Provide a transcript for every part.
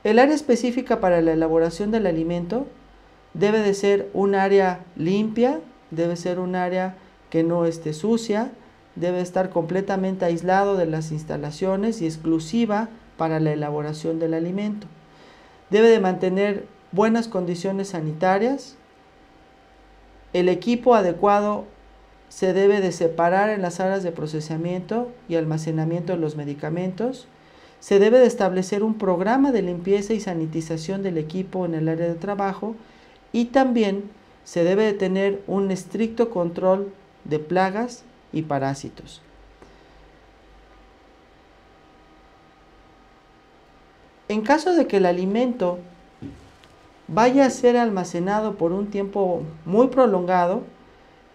El área específica para la elaboración del alimento debe de ser un área limpia, debe ser un área que no esté sucia, debe estar completamente aislado de las instalaciones y exclusiva para la elaboración del alimento. Debe de mantener buenas condiciones sanitarias. El equipo adecuado se debe de separar en las áreas de procesamiento y almacenamiento de los medicamentos. Se debe de establecer un programa de limpieza y sanitización del equipo en el área de trabajo y también se debe de tener un estricto control de plagas y parásitos. En caso de que el alimento vaya a ser almacenado por un tiempo muy prolongado,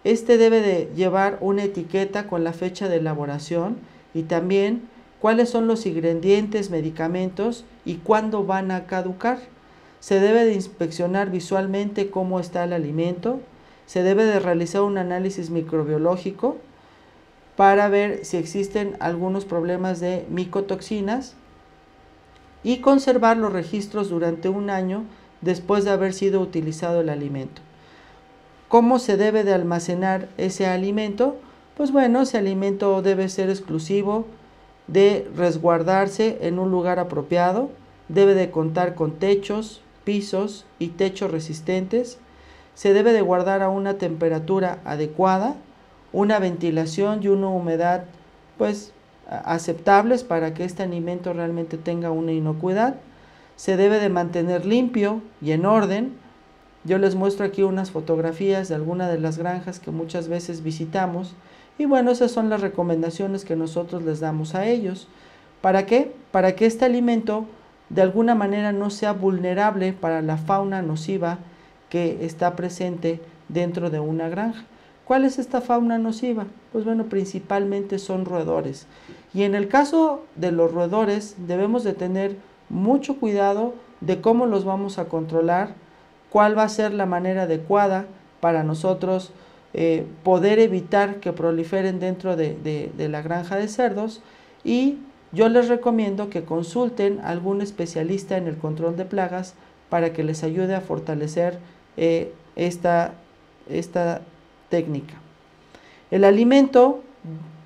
este debe de llevar una etiqueta con la fecha de elaboración y también cuáles son los ingredientes, medicamentos y cuándo van a caducar. Se debe de inspeccionar visualmente cómo está el alimento, se debe de realizar un análisis microbiológico para ver si existen algunos problemas de micotoxinas y conservar los registros durante un año después de haber sido utilizado el alimento. ¿Cómo se debe de almacenar ese alimento? Pues bueno, ese alimento debe ser exclusivo, de resguardarse en un lugar apropiado, debe de contar con techos, pisos y techos resistentes, se debe de guardar a una temperatura adecuada, una ventilación y una humedad pues aceptables para que este alimento realmente tenga una inocuidad. Se debe de mantener limpio y en orden. Yo les muestro aquí unas fotografías de algunas de las granjas que muchas veces visitamos y bueno, esas son las recomendaciones que nosotros les damos a ellos. ¿Para qué? Para que este alimento de alguna manera no sea vulnerable para la fauna nociva que está presente dentro de una granja. ¿Cuál es esta fauna nociva? Pues bueno, principalmente son roedores. Y en el caso de los roedores debemos de tener mucho cuidado de cómo los vamos a controlar, cuál va a ser la manera adecuada para nosotros poder evitar que proliferen dentro de la granja de cerdos, y yo les recomiendo que consulten a algún especialista en el control de plagas para que les ayude a fortalecer esta técnica. El alimento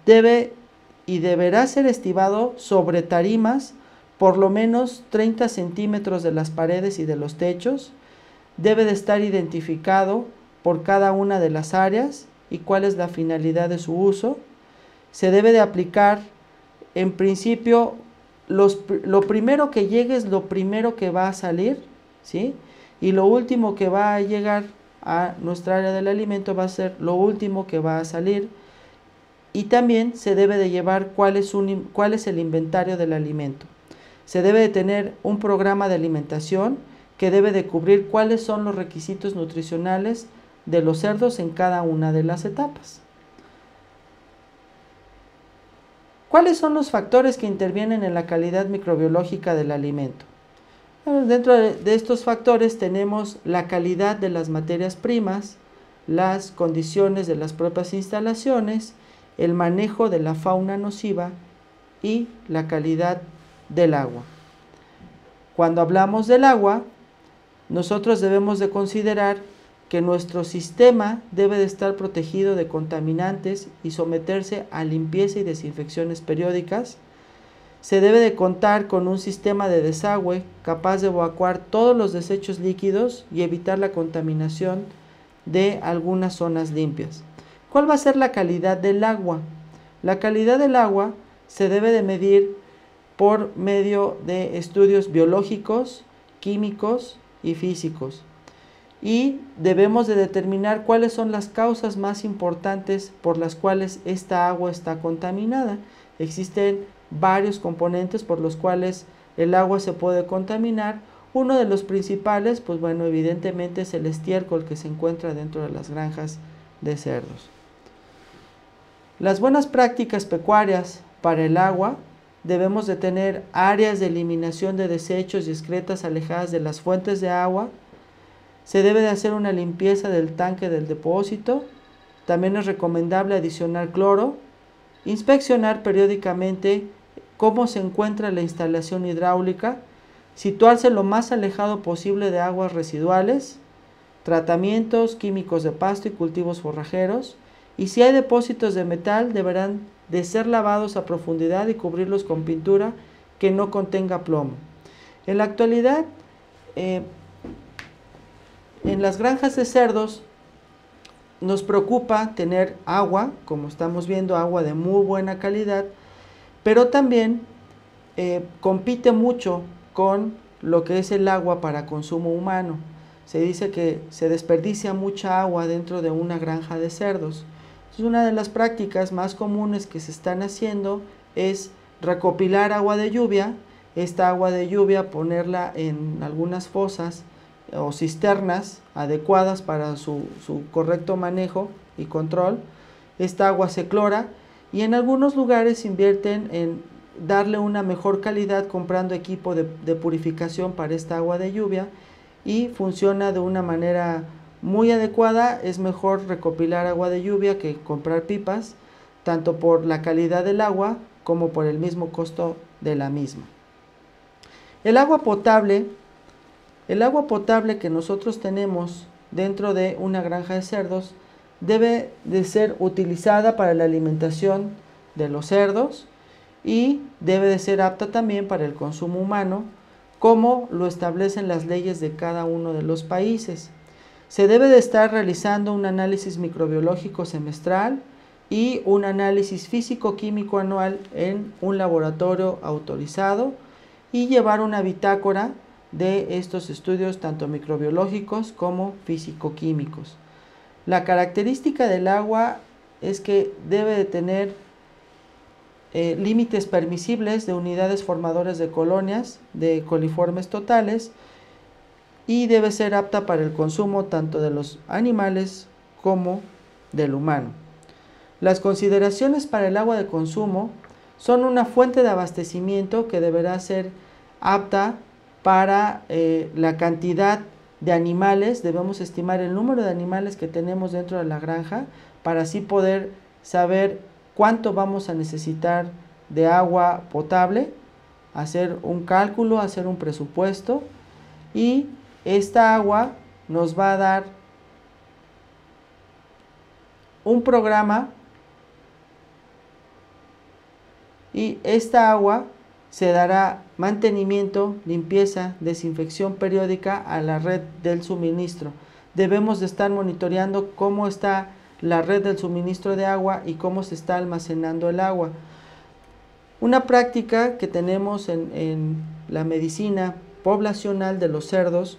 debe y deberá ser estibado sobre tarimas por lo menos 30 centímetros de las paredes y de los techos. Debe de estar identificado por cada una de las áreas y cuál es la finalidad de su uso. Se debe de aplicar, en principio, lo primero que llegue es lo primero que va a salir, ¿sí? Y lo último que va a llegar a nuestra área del alimento va a ser lo último que va a salir. Y también se debe de llevar cuál es el inventario del alimento. Se debe de tener un programa de alimentación que debe de cubrir cuáles son los requisitos nutricionales de los cerdos en cada una de las etapas. ¿Cuáles son los factores que intervienen en la calidad microbiológica del alimento? Bueno, dentro de estos factores tenemos la calidad de las materias primas, las condiciones de las propias instalaciones, el manejo de la fauna nociva y la calidad del agua. Cuando hablamos del agua, nosotros debemos de considerar que nuestro sistema debe de estar protegido de contaminantes y someterse a limpieza y desinfecciones periódicas. Se debe de contar con un sistema de desagüe capaz de evacuar todos los desechos líquidos y evitar la contaminación de algunas zonas limpias. ¿Cuál va a ser la calidad del agua? La calidad del agua se debe de medir por medio de estudios biológicos, químicos y físicos. Y debemos de determinar cuáles son las causas más importantes por las cuales esta agua está contaminada. Existen varios componentes por los cuales el agua se puede contaminar. Uno de los principales, pues bueno, evidentemente es el estiércol que se encuentra dentro de las granjas de cerdos. Las buenas prácticas pecuarias para el agua: debemos de tener áreas de eliminación de desechos y excretas alejadas de las fuentes de agua. Se debe de hacer una limpieza del tanque del depósito. También es recomendable adicionar cloro. Inspeccionar periódicamente cómo se encuentra la instalación hidráulica. situarse lo más alejado posible de aguas residuales, tratamientos químicos de pasto y cultivos forrajeros, y si hay depósitos de metal deberán de ser lavados a profundidad y cubrirlos con pintura que no contenga plomo. En la actualidad, en las granjas de cerdos nos preocupa tener agua, como estamos viendo, agua de muy buena calidad, pero también compite mucho con lo que es el agua para consumo humano. Se dice que se desperdicia mucha agua dentro de una granja de cerdos. Entonces, una de las prácticas más comunes que se están haciendo es recopilar agua de lluvia. Esta agua de lluvia ponerla en algunas fosas o cisternas adecuadas para su correcto manejo y control. Esta agua se clora y en algunos lugares invierten en darle una mejor calidad comprando equipo de purificación para esta agua de lluvia, y funciona de una manera muy adecuada. Es mejor recopilar agua de lluvia que comprar pipas, tanto por la calidad del agua como por el mismo costo de la misma. El agua potable que nosotros tenemos dentro de una granja de cerdos debe de ser utilizada para la alimentación de los cerdos y debe de ser apta también para el consumo humano, como lo establecen las leyes de cada uno de los países. Se debe de estar realizando un análisis microbiológico semestral y un análisis físico-químico anual en un laboratorio autorizado y llevar una bitácora de estos estudios tanto microbiológicos como físico-químicos. La característica del agua es que debe de tener límites permisibles de unidades formadoras de colonias de coliformes totales y debe ser apta para el consumo tanto de los animales como del humano. Las consideraciones para el agua de consumo son una fuente de abastecimiento que deberá ser apta para la cantidad de animales. Debemos estimar el número de animales que tenemos dentro de la granja para así poder saber cuánto vamos a necesitar de agua potable, hacer un cálculo, hacer un presupuesto, y esta agua nos va a dar un programa, y esta agua se dará mantenimiento, limpieza, desinfección periódica a la red del suministro. Debemos de estar monitoreando cómo está la red del suministro de agua y cómo se está almacenando el agua. Una práctica que tenemos en la medicina poblacional de los cerdos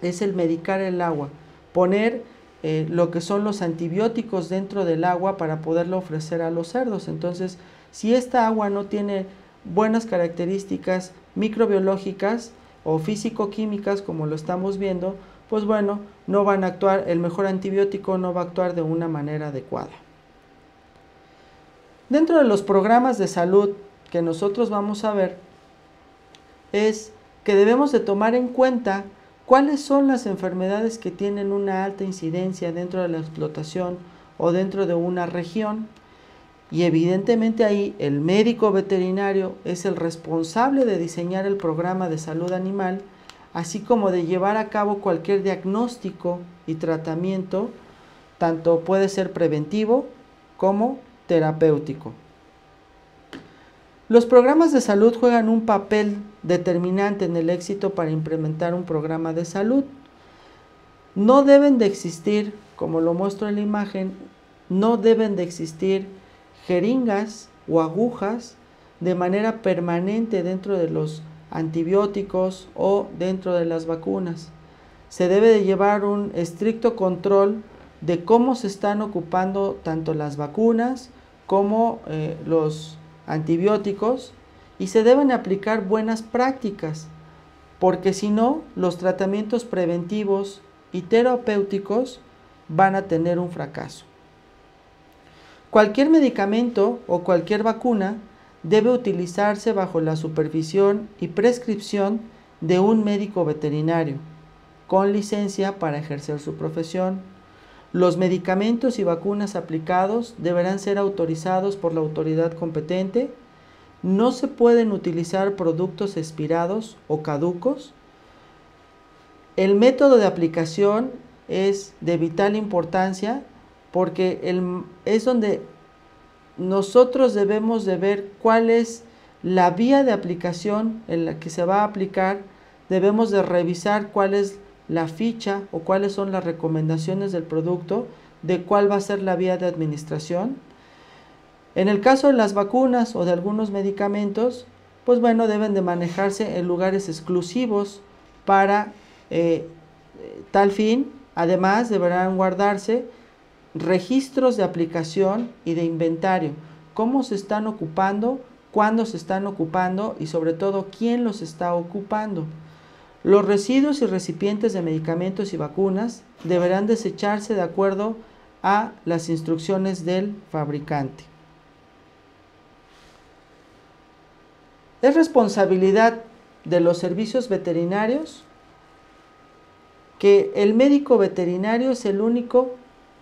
es el medicar el agua, poner lo que son los antibióticos dentro del agua para poderlo ofrecer a los cerdos. Entonces, si esta agua no tiene buenas características microbiológicas o físico-químicas como lo estamos viendo, pues bueno, no van a actuar, el mejor antibiótico no va a actuar de una manera adecuada. Dentro de los programas de salud que nosotros vamos a ver, es que debemos de tomar en cuenta cuáles son las enfermedades que tienen una alta incidencia dentro de la explotación o dentro de una región, y evidentemente ahí el médico veterinario es el responsable de diseñar el programa de salud animal, así como de llevar a cabo cualquier diagnóstico y tratamiento, tanto puede ser preventivo como terapéutico. Los programas de salud juegan un papel determinante en el éxito para implementar un programa de salud. No deben de existir, como lo muestro en la imagen, no deben de existir jeringas o agujas de manera permanente dentro de los antibióticos o dentro de las vacunas. Se debe de llevar un estricto control de cómo se están ocupando tanto las vacunas como los antibióticos, y se deben aplicar buenas prácticas, porque si no, los tratamientos preventivos y terapéuticos van a tener un fracaso. Cualquier medicamento o cualquier vacuna debe utilizarse bajo la supervisión y prescripción de un médico veterinario con licencia para ejercer su profesión. Los medicamentos y vacunas aplicados deberán ser autorizados por la autoridad competente No se pueden utilizar productos expirados o caducos. El método de aplicación es de vital importancia porque es donde nosotros debemos de ver cuál es la vía de aplicación en la que se va a aplicar. Debemos de revisar cuál es la ficha o cuáles son las recomendaciones del producto, de cuál va a ser la vía de administración. En el caso de las vacunas o de algunos medicamentos, pues bueno, deben de manejarse en lugares exclusivos para tal fin. Además, deberán guardarse registros de aplicación y de inventario, cómo se están ocupando, cuándo se están ocupando y sobre todo quién los está ocupando. Los residuos y recipientes de medicamentos y vacunas deberán desecharse de acuerdo a las instrucciones del fabricante. Es responsabilidad de los servicios veterinarios que el médico veterinario es el único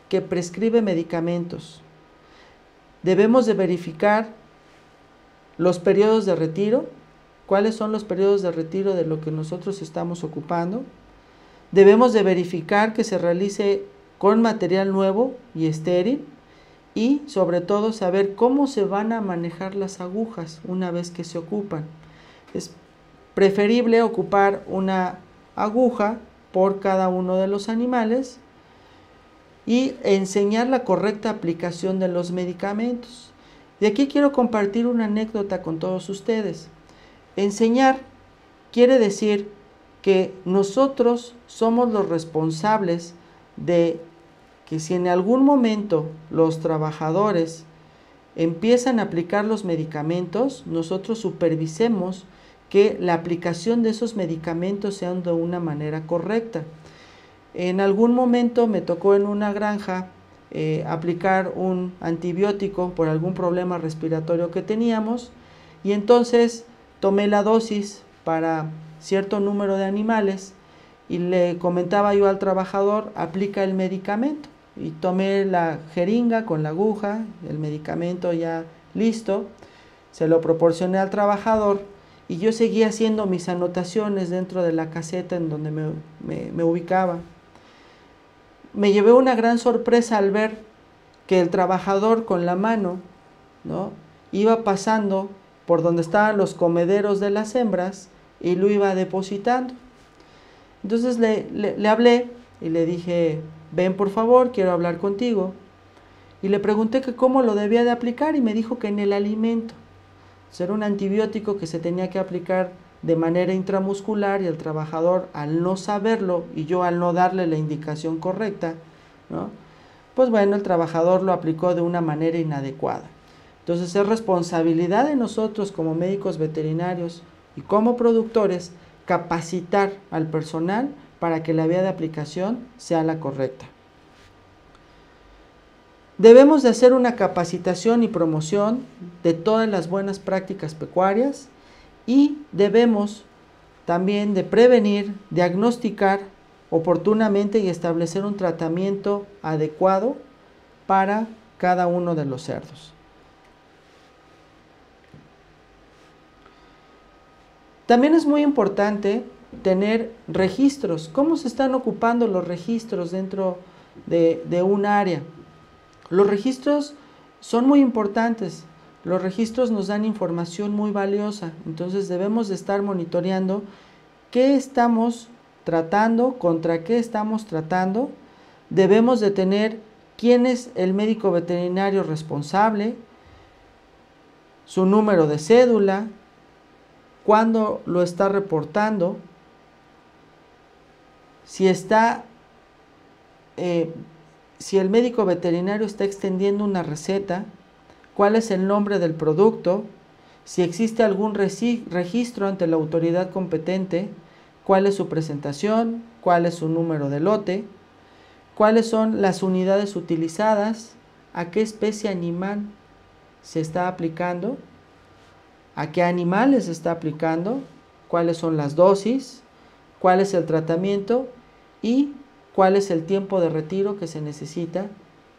que prescribe medicamentos. Debemos de verificar los periodos de retiro, cuáles son los periodos de retiro de lo que nosotros estamos ocupando. Debemos de verificar que se realice con material nuevo y estéril y sobre todo saber cómo se van a manejar las agujas una vez que se ocupan. Es preferible ocupar una aguja por cada uno de los animales y enseñar la correcta aplicación de los medicamentos. De aquí quiero compartir una anécdota con todos ustedes. Enseñar quiere decir que nosotros somos los responsables de que si en algún momento los trabajadores empiezan a aplicar los medicamentos, nosotros supervisemos que la aplicación de esos medicamentos sea de una manera correcta. En algún momento me tocó en una granja aplicar un antibiótico por algún problema respiratorio que teníamos y entonces tomé la dosis para cierto número de animales y le comentaba yo al trabajador, aplica el medicamento, y tomé la jeringa con la aguja, el medicamento ya listo, se lo proporcioné al trabajador y yo seguía haciendo mis anotaciones dentro de la caseta en donde me ubicaba. Me llevé una gran sorpresa al ver que el trabajador con la mano, ¿no?, iba pasando por donde estaban los comederos de las hembras y lo iba depositando. Entonces le hablé y le dije, ven por favor, quiero hablar contigo. Y le pregunté que cómo lo debía de aplicar y me dijo que en el alimento. Era un antibiótico que se tenía que aplicar de manera intramuscular y el trabajador, al no saberlo y yo al no darle la indicación correcta, ¿no?, pues bueno, el trabajador lo aplicó de una manera inadecuada. Entonces es responsabilidad de nosotros como médicos veterinarios y como productores capacitar al personal para que la vía de aplicación sea la correcta. Debemos de hacer una capacitación y promoción de todas las buenas prácticas pecuarias y debemos también de prevenir, diagnosticar oportunamente y establecer un tratamiento adecuado para cada uno de los cerdos. También es muy importante tener registros. ¿Cómo se están ocupando los registros dentro de un área? Los registros son muy importantes. Los registros nos dan información muy valiosa. Entonces debemos de estar monitoreando qué estamos tratando, contra qué estamos tratando. Debemos de tener quién es el médico veterinario responsable, su número de cédula, cuándo lo está reportando, si el médico veterinario está extendiendo una receta, cuál es el nombre del producto, si existe algún registro ante la autoridad competente, cuál es su presentación, cuál es su número de lote, cuáles son las unidades utilizadas, a qué especie animal se está aplicando, a qué animales se está aplicando, cuáles son las dosis, cuál es el tratamiento y cuál es el tiempo de retiro que se necesita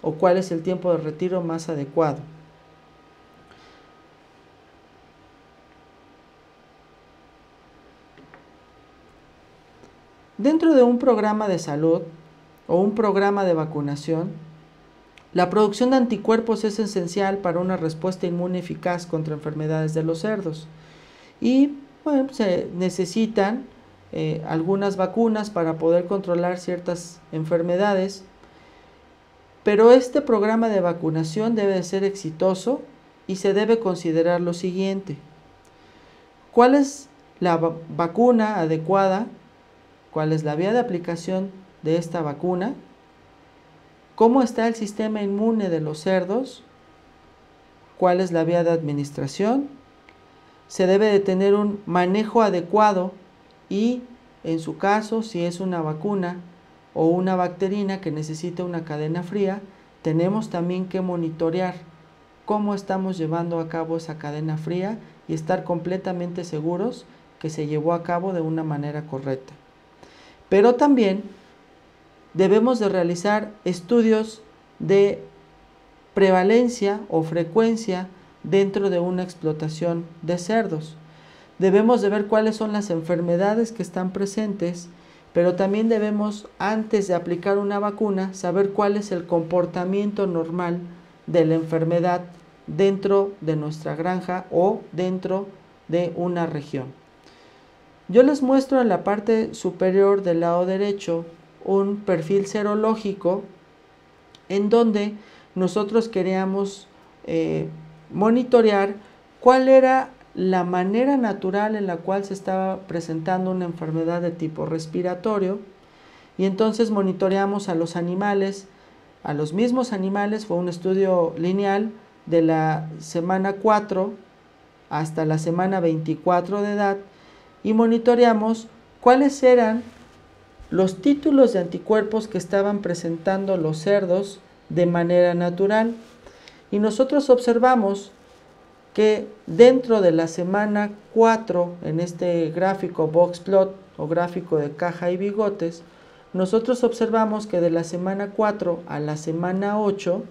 o cuál es el tiempo de retiro más adecuado. Dentro de un programa de salud o un programa de vacunación, la producción de anticuerpos es esencial para una respuesta inmune eficaz contra enfermedades de los cerdos. Y bueno, se necesitan algunas vacunas para poder controlar ciertas enfermedades, pero este programa de vacunación debe de ser exitoso y se debe considerar lo siguiente: ¿cuál es la vacuna adecuada? ¿Cuál es la vía de aplicación de esta vacuna? ¿Cómo está el sistema inmune de los cerdos? ¿Cuál es la vía de administración? Se debe de tener un manejo adecuado y, en su caso, si es una vacuna o una bacterina que necesita una cadena fría, tenemos también que monitorear cómo estamos llevando a cabo esa cadena fría y estar completamente seguros que se llevó a cabo de una manera correcta. Pero también debemos de realizar estudios de prevalencia o frecuencia dentro de una explotación de cerdos. Debemos de ver cuáles son las enfermedades que están presentes, pero también debemos, antes de aplicar una vacuna, saber cuál es el comportamiento normal de la enfermedad dentro de nuestra granja o dentro de una región. Yo les muestro en la parte superior del lado derecho un perfil serológico en donde nosotros queríamos monitorear cuál era la manera natural en la cual se estaba presentando una enfermedad de tipo respiratorio, y entonces monitoreamos a los animales, a los mismos animales. Fue un estudio lineal de la semana 4 hasta la semana 24 de edad, y monitoreamos cuáles eran los títulos de anticuerpos que estaban presentando los cerdos de manera natural. Y nosotros observamos que dentro de la semana 4, en este gráfico box plot o gráfico de caja y bigotes, nosotros observamos que de la semana 4 a la semana 8,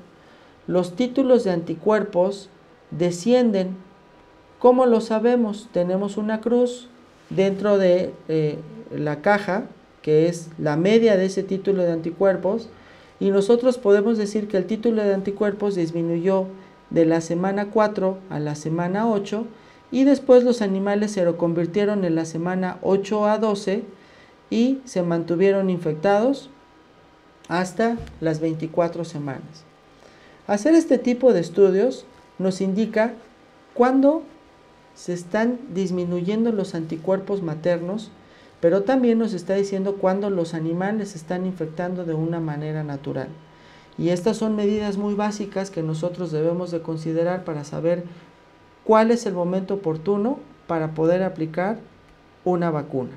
los títulos de anticuerpos descienden. ¿Cómo lo sabemos? Tenemos una cruz dentro de la caja, que es la media de ese título de anticuerpos, y nosotros podemos decir que el título de anticuerpos disminuyó de la semana 4 a la semana 8, y después los animales se reconvirtieron en la semana 8 a 12 y se mantuvieron infectados hasta las 24 semanas. Hacer este tipo de estudios nos indica cuándo se están disminuyendo los anticuerpos maternos, pero también nos está diciendo cuándo los animales se están infectando de una manera natural. Y estas son medidas muy básicas que nosotros debemos de considerar para saber cuál es el momento oportuno para poder aplicar una vacuna.